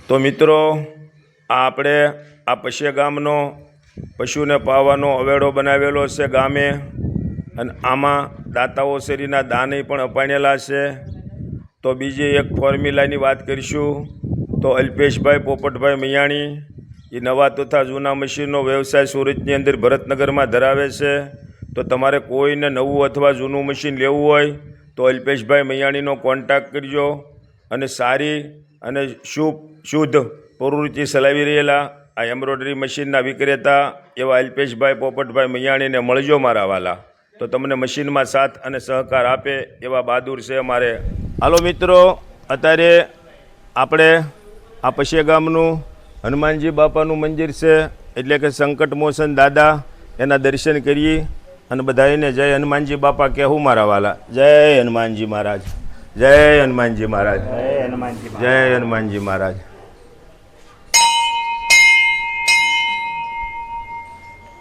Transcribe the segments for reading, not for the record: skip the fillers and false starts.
તો મિત્રો આપણે આ પશ્ય ગામનો પશુને પાવાનો અવેડો બનાવેલો છે ગામે, અને આમાં દાતાઓ શરીરના દાનય પણ અપાણેલા છે. તો બીજી એક ફોર્મ્યુલાની વાત કરીશું. તો અલ્પેશભાઈ પોપટભાઈ મૈયાણી એ નવા તથા જૂના મશીનનો વ્યવસાય સુરતની અંદર ભરતનગરમાં ધરાવે છે. તો તમારે કોઈને નવું અથવા જૂનું મશીન લેવું હોય તો અલ્પેશભાઈ મૈયાણીનો કોન્ટેક્ટ કરજો. અને સારી અને શુદ્ધ પ્રવૃત્તિ ચલાવી રહેલા આ એમ્બ્રોઇડરી મશીનના વિક્રેતા એવા અલ્પેશભાઈ પોપટભાઈ મૈયાણીને મળજો મારા વાલા. તો તમને મશીનમાં સાથ અને સહકાર આપે એવા બહાદુર છે અમારે. હાલો મિત્રો, અત્યારે આપણે આ પશ્ય ગામનું હનુમાનજી બાપાનું મંદિર છે, એટલે કે સંકટ મોચન દાદા, એના દર્શન કરીએ. અને બધાને જય હનુમાનજી બાપા કહેવું મારા વાલા. જય હનુમાનજી મહારાજ, જય હનુમાનજી મહારાજ, જય હનુમાનજી મહારાજ.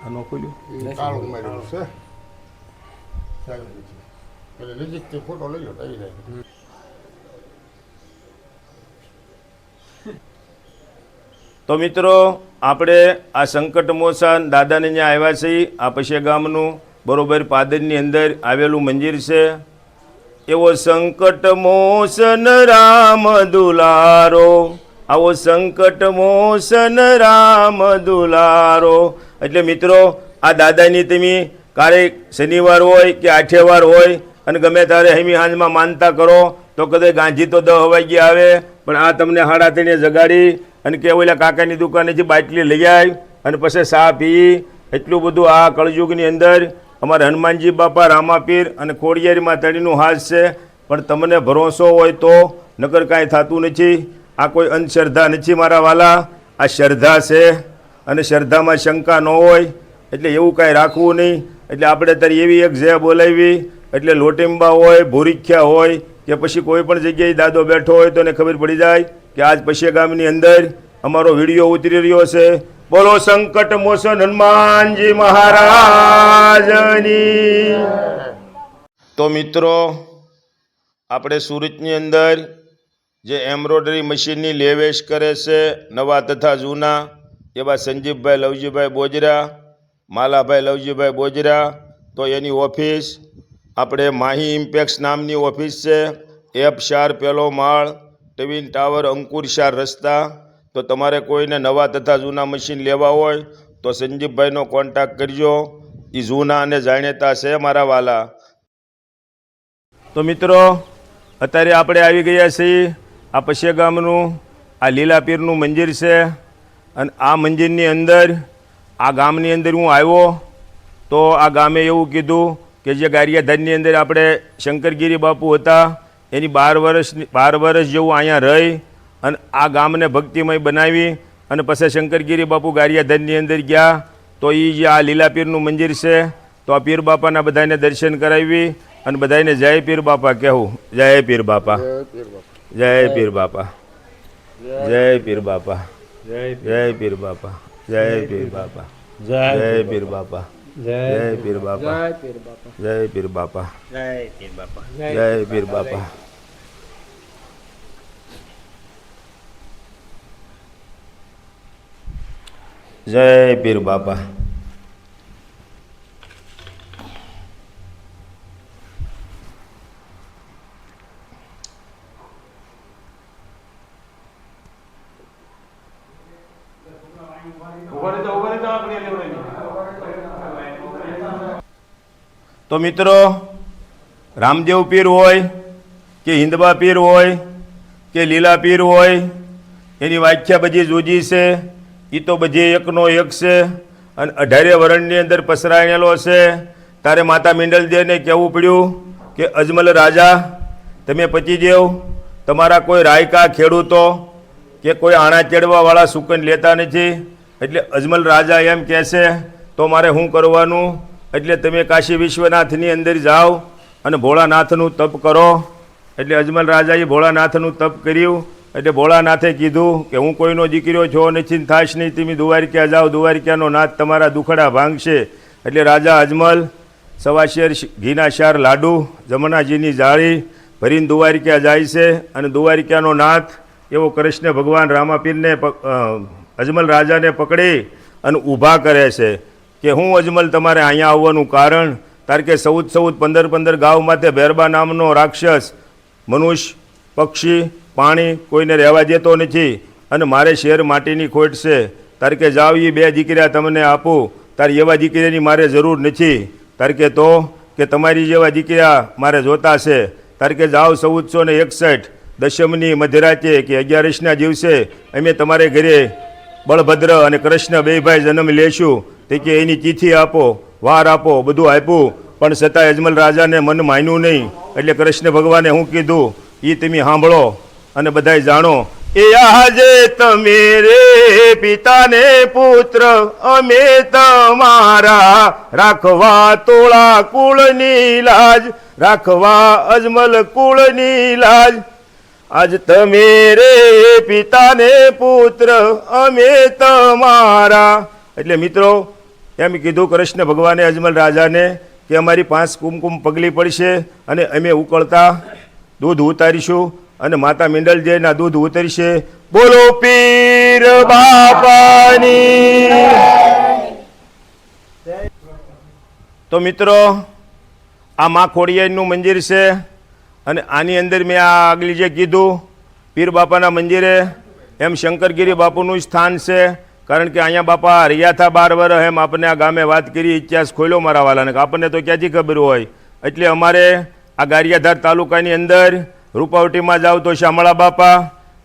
આનો ખોલ્યું ફોટો લઈ લો. તો મિત્રો આપણે આ સંકટ મોચન દાદાને ત્યાં આવ્યા છીએ. આ પશ્ય ગામનું બરોબર પાદરની અંદર આવેલું મંદિર છે. એવો સંકટ મોચન રામ દુલારો, આવો સંકટ મોચન રામ દુલારો. એટલે મિત્રો આ દાદાની તમે કાલે શનિવાર હોય કે આઠેવાર હોય અને ગમે ત્યારે હેમી હાંજમાં માનતા કરો તો કદાચ ગાંધી તો 10 વાગ્યે આવે, પણ આ તમને 3:30 જગાડી અને કે ઓલા કાકાની દુકાનેથી બાટલી લઈ આવી અને પછી ચા પી. એટલું બધું આ કળયુગની અંદર અમારા હનુમાનજી બાપા, રામાપીર અને ખોડિયારી માતાજીનું હાથ છે. પણ તમને ભરોસો હોય તો, નકર કાંઈ થતું નથી. આ કોઈ અંધશ્રદ્ધા નથી મારા વાલા, આ શ્રદ્ધા છે. અને શ્રદ્ધામાં શંકા ન હોય એટલે એવું કાંઈ રાખવું નહીં. એટલે આપણે ત્યારે એવી એક જય બોલાવી, એટલે લોટીંબા હોય, ભૂરીખ્યા હોય કે પછી કોઈ પણ જગ્યાએ દાદો બેઠો હોય તો એને ખબર પડી જાય કે આજ પશ્ય ગામની અંદર અમારો વિડીયો ઉતરી રહ્યો છે. બોલો સંકટ મોચન હનુમાનજી મહારાજની. તો મિત્રો આપણે સુરતની અંદર જે એમ્બ્રોઇડરી મશીનની લેવેશ કરે છે નવા તથા જૂના, એવા સંજીવભાઈ લવજીભાઈ બોજરા, માલાભાઈ લવજીભાઈ બોજરા, તો એની ઓફિસ આપણે માહી ઇમ્પેક્સ નામની ઓફિસ છે. F4 પહેલો માળ, ટ્વિન ટાવર, અંકુર 4 રસ્તા. તો તમારે કોઈને નવા તથા જૂના મશીન લેવા હોય તો સંજીવભાઈનો કોન્ટેક્ટ કરજો. એ જૂના અને જાણીતા છે મારા વાલા. તો મિત્રો અત્યારે આપણે આવી ગયા છીએ આ પશ્ય ગામનું આ લીલાપીરનું મંદિર છે. અને આ મંદિરની અંદર આ ગામની અંદર હું આવ્યો તો આ ગામે એવું કીધું કે જે ગારિયાધારની અંદર આપણે શંકરગીરી બાપુ હતા એની 12 વર્ષ જેવું અહીંયા રહી અને આ ગામને ભક્તિમય બનાવી અને પછી શંકરગીરી બાપુ ગારિયાધારની અંદર ગયા. તો એ જે આ લીલાપીરનું મંદિર છે, તો આ પીર બાપાના બધાને દર્શન કરાવી અને બધાને જય પીર બાપા કહેવું. જય પીર બાપા, જય પીર બાપા, જય પીર બાપા, જય પીર બાપા, જય પીર બાપા, જય પીર બાપા, જય પીર બાપા, જય પીર બાપા, જય પીર બાપા, જય પીર બાપા. જય પીર બાપા. તો મિત્રો રામદેવ પીર હોય કે હિંદબા પીર હોય કે લીલા પીર હોય, એની વ્યાખ્યા બધી જુદી છે. એ તો બધી એકનો એક છે અને 18 વર્ષની અંદર પસરાયેલો છે. તારે માતા મિંડલદેવને કહેવું પડ્યું કે અજમલ રાજા તમે પચી દેવ, તમારા કોઈ રાયકા ખેડૂતો કે કોઈ આણા ચેડવાવાળા સુકન લેતા નથી. એટલે અજમલ રાજા એમ કહે છે તો મારે શું કરવાનું? એટલે તમે કાશી વિશ્વનાથની અંદર જાઓ અને ભોળાનાથનું તપ કરો. એટલે અજમલ રાજાએ ભોળાનાથનું તપ કર્યું. એટલે ભોળાનાથે કીધું કે હું કોઈનો દીકરો છો નથી, થાશ નહીં, તમે દ્વારિકા જાઓ, દ્વારિકાનો નાથ તમારા દુખડા ભાંગશે. એટલે રાજા અજમલ 1.25 શેર ઘીના 4 લાડુ જમનાજીની જાળી ભરીને દ્વારિકા જાય છે અને દ્વારિકાનો નાથ એવો કૃષ્ણ ભગવાન રામાપીરને અજમલ રાજાને પકડી અને ઊભા કરે છે કે હું અજમલ તમારે અહીંયા આવવાનું કારણ તારે કે 14-15 ગાઉ માથે ભેરબા નામનો રાક્ષસ મનુષ્ય પક્ષી પાણી કોઈને રહેવા દેતો નથી અને મારે શેર માટીની ખોટ છે તારે કે જાઓ એ 2 દીકરા તમને આપું તારી એવા દીકરીની મારે જરૂર નથી તારે કે તો કે તમારી જેવા દીકરા મારે જોતા છે તારે કે જાઓ 1461 દશમની મધ્યરાતે કે 11ના દિવસે અમે તમારે ઘરે બળભદ્ર અને કૃષ્ણ 2 ભાઈ જન્મ લેશું તે કે એની તિથિ આપો વાર આપો બધું આપ્યું પણ છતાં અજમલ રાજાને મન માન્યું નહીં એટલે કૃષ્ણ ભગવાને શું કીધું એ તમે સાંભળો અને બધાય જાણો એ આજે તમે રે પિતાને પુત્ર અમે તમારા રાખવા તોળા કુળની લાજ રાખવા અજમલ કુળની લાજ આજ તમે રે પિતાને પુત્ર અમે તમારા એટલે મિત્રો એમ કીધું કૃષ્ણ ભગવાને અજમલ રાજાને કે અમારી 5 કુમકુમ પગલી પડશે અને અમે ઉકળતા દૂધ ઉતારીશું અને માતા મિંડલજીના દૂધ ઉતરશે બોલો પીર બાપાની તો મિત્રો આ મા ખોડિયારનું મંદિર છે અને આની અંદર મેં આ આગલી જે કીધું પીર બાપાના મંદિરે એમ શંકરગીરી બાપુનું સ્થાન છે કારણ કે અહીંયા બાપા રહ્યા હતા 12 વર્ષ એમ આપણને આ ગામે વાત કરી ઇતિહાસ ખોલ્યો મારા વાલાને આપણને તો ક્યાંથી ખબર હોય એટલે અમારે આ ગારિયાધાર તાલુકાની અંદર રૂપાવટીમાં જાવ તો શામળા બાપા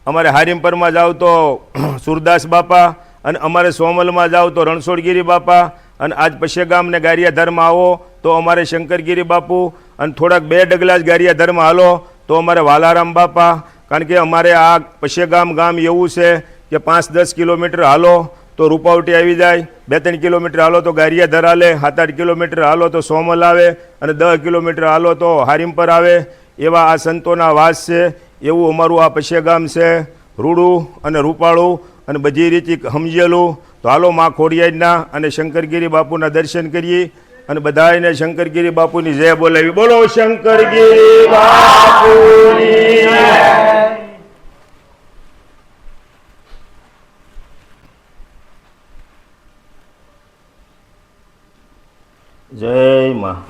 અમારે હારીમપરમાં જાવ તો સુરદાસ બાપા અને અમારે સોમલમાં જાવ તો રણછોડગીરી બાપા અને આજ પશ્ચગામ ને ગારિયાધારમાં આવો તો અમારે શંકરગીરી બાપુ અને થોડાક 2 ડગલા જ ગારિયાધારમાં હાલો તો અમારે વાલારામ બાપા કારણ કે અમારે આ પશ્ચગામ ગામ એવું છે કે 5-10 કિલોમીટર હાલો તો રૂપાવટી આવી જાય 2-3 કિલોમીટર હાલો તો ગારિયાધાર હાલે 7-8 કિલોમીટર હાલો તો સોમલ આવે અને 10 કિલોમીટર હાલો તો હારીમપર આવે એવા આ સંતોના વાસ છે એવું અમારું આ પશ્ચગામ છે રૂડું અને રૂપાળું અને બધી રીતે સમજેલું તો હાલો મા ખોડિયારના અને શંકરગીરી બાપુના દર્શન કરીએ અને બધાને શંકરગીરી બાપુની જય બોલાવી બોલો શંકરગીરી બાપુની જય માં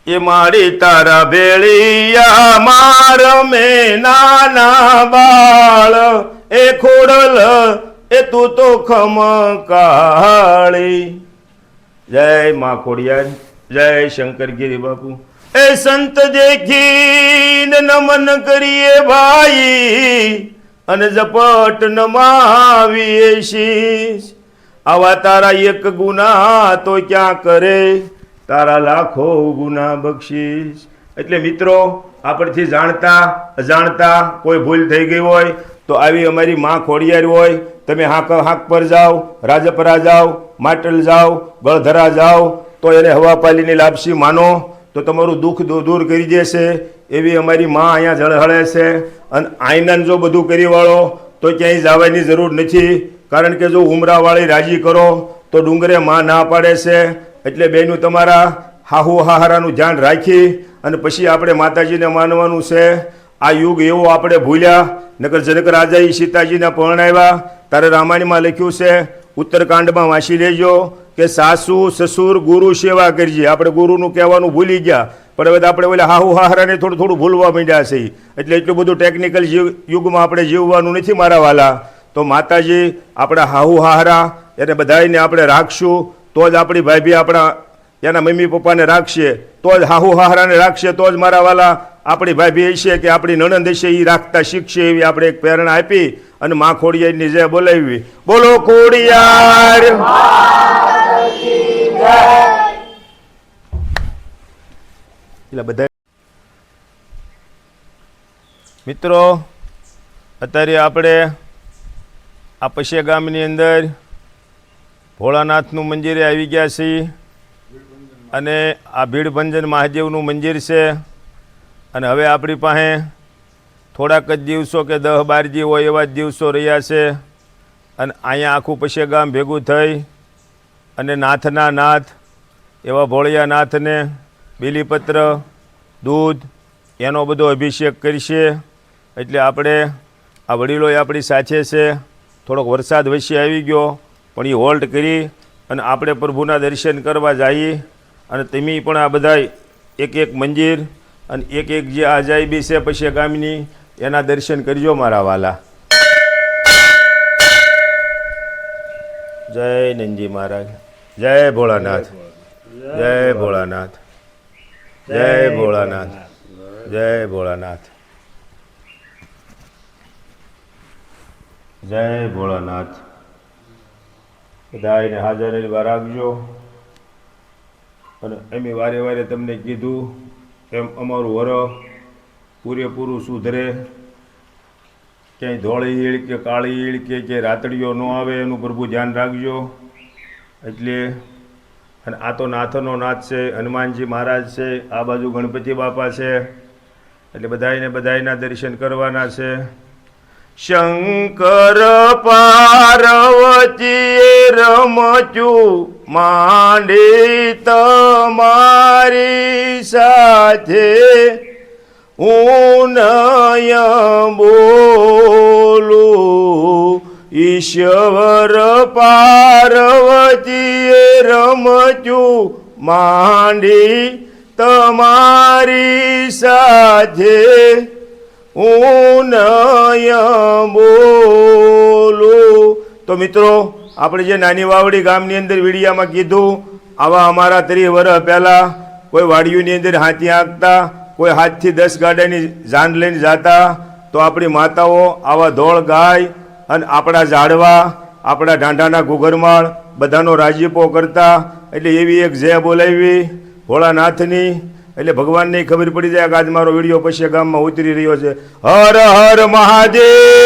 એ મારી તારા ભેળિયા માર મે નાના બાળ એ ખોડલ એ તું તો ખમકાળી જય માં ખોડિયાર જય શંકરગીરી બાપુ એ સંત દેખીને નમન કરીએ ભાઈ અને ઝપટ નમાવીએ શીશ આવા તારા એક ગુના તો ક્યાં કરે તારા લાખો ગુના બક્ષીશ એટલે મિત્રો આપણથી જાણતા અજાણતા કોઈ ભૂલ થઈ ગઈ હોય તો આવી અમારી માં ખોડિયાર હોય તમે હાક પર જાઓ રાજપરા જાઓ માટલ જાઓ ગળધરા જાઓ તો એને હવાપાલીની લાપસી માનો તો તમારું દુઃખ દૂર કરી દેશે એવી અમારી માં અહીંયા ઝળહળે છે અને આઈનાને જો બધું કરી વાળો તો ક્યાંય જવાની જરૂર નથી કારણ કે જો ઉમરાવાળી રાજી કરો તો ડુંગરે માં ના પાડે છે એટલે બેનું તમારા હાહુ હાહારાનું ધ્યાન રાખી અને પછી આપણે માતાજીને માનવાનું છે આ યુગ એવો આપણે ભૂલ્યા નકર જનક રાજાએ સીતાજીને પરણાવ્યા તારે રામાયણમાં લખ્યું છે ઉત્તરકાંડમાં વાંચી લેજો કે સાસુ સસુર ગુરુ સેવા કરજે આપણે ગુરુનું કહેવાનું ભૂલી ગયા પણ હવે આપણે ઓલા હાહુ હાહરાને થોડું થોડું ભૂલવા માંડ્યા છે એટલે એટલું બધું ટેકનિકલ યુગમાં આપણે જીવવાનું નથી મારા વાલા તો માતાજી આપણા હાહુ હાહરા એને બધાને આપણે રાખશું તો જ આપણી ભાભી આપણા એના મમ્મી પપ્પાને રાખશે તો જ હાહુ હાહરાને રાખશે તો જ મારા વાલા આપણી ભાભી હશે કે આપણી નણંદ હશે એ રાખતા શીખશે એવી આપણે એક પ્રેરણા આપી અને મા ખોડિયારની જય બોલાવી બોલો ખોડિયાર એટલે બધા મિત્રો અત્યારે આપણે આ પશ્યા ગામની અંદર ભોળાનાથનું મંદિરે આવી ગયા છીએ અને આ ભીડભંજન મહાદેવનું મંદિર છે અને હવે આપણી પાસે થોડાક જ દિવસો કે 10-12 દી હોય એવા જ દિવસો રહ્યા છે અને અહીંયા આખું પશ્યા ગામ ભેગું થઈ અને નાથના નાથ એવા ભોળિયા નાથને બીલીપત્ર દૂધ એનો બધો અભિષેક કરશે. એટલે આપણે આ વડીલોએ આપણી સાથે છે. થોડોક વરસાદ વચ્ચે આવી ગયો પણ એ હોલ્ડ કરી અને આપણે પ્રભુના દર્શન કરવા જઈએ. અને તમે પણ આ બધા એક એક મંદિર અને એક એક જે અજાયબી છે પછી ગામની એના દર્શન કરજો મારા વાલા. જય નંદજી મહારાજ, જય ભોળાનાથ, જય ભોળાનાથ, જય ભોળાનાથ, જય ભોળાનાથ, જય ભોળાનાથ. બધા એને હાજર રાખજો. અને એમ વારે વારે તમને કીધું એમ અમારું વર પૂરેપૂરું સુધરે. ક્યાંય ધોળી ઈળ કે કાળી ઈળ કે રાતડીઓ ન આવે એનું પ્રભુ ધ્યાન રાખજો. એટલે અને આ તો નાથનો નાથ છે, હનુમાનજી મહારાજ છે, આ બાજુ ગણપતિ બાપા છે. એટલે બધાયના દર્શન કરવાના છે. શંકર પાર્વતીએ રમચું માંડી તમારી સાથે, હું નય બોલું. ઈશ્વર પાર્વતીએ રમચું માંડી તમારી સાથે, હું નય બોલું. તો મિત્રો આપણે જે નાની વાવડી ગામની અંદર વીડિયામાં કીધું, આવા અમારા 30 વર્ષ પહેલાં કોઈ વાડીઓની અંદર હાથી આંકતા, કોઈ 7 થી 10 ગાડાની જાન લઈને જતા. તો આપણી માતાઓ આવા ધોળ ગાય અને આપણા ઝાડવા, આપણા ઢાંઢાના ઘૂઘરમાળ બધાનો રાજીપો કરતા. એટલે એવી એક જય બોલાવી ભોળાનાથની. એટલે ભગવાનને ખબર પડી જાય કે આજ મારો વિડીયો પછી ગામમાં ઉતરી રહ્યો છે. હર હર મહાદેવ.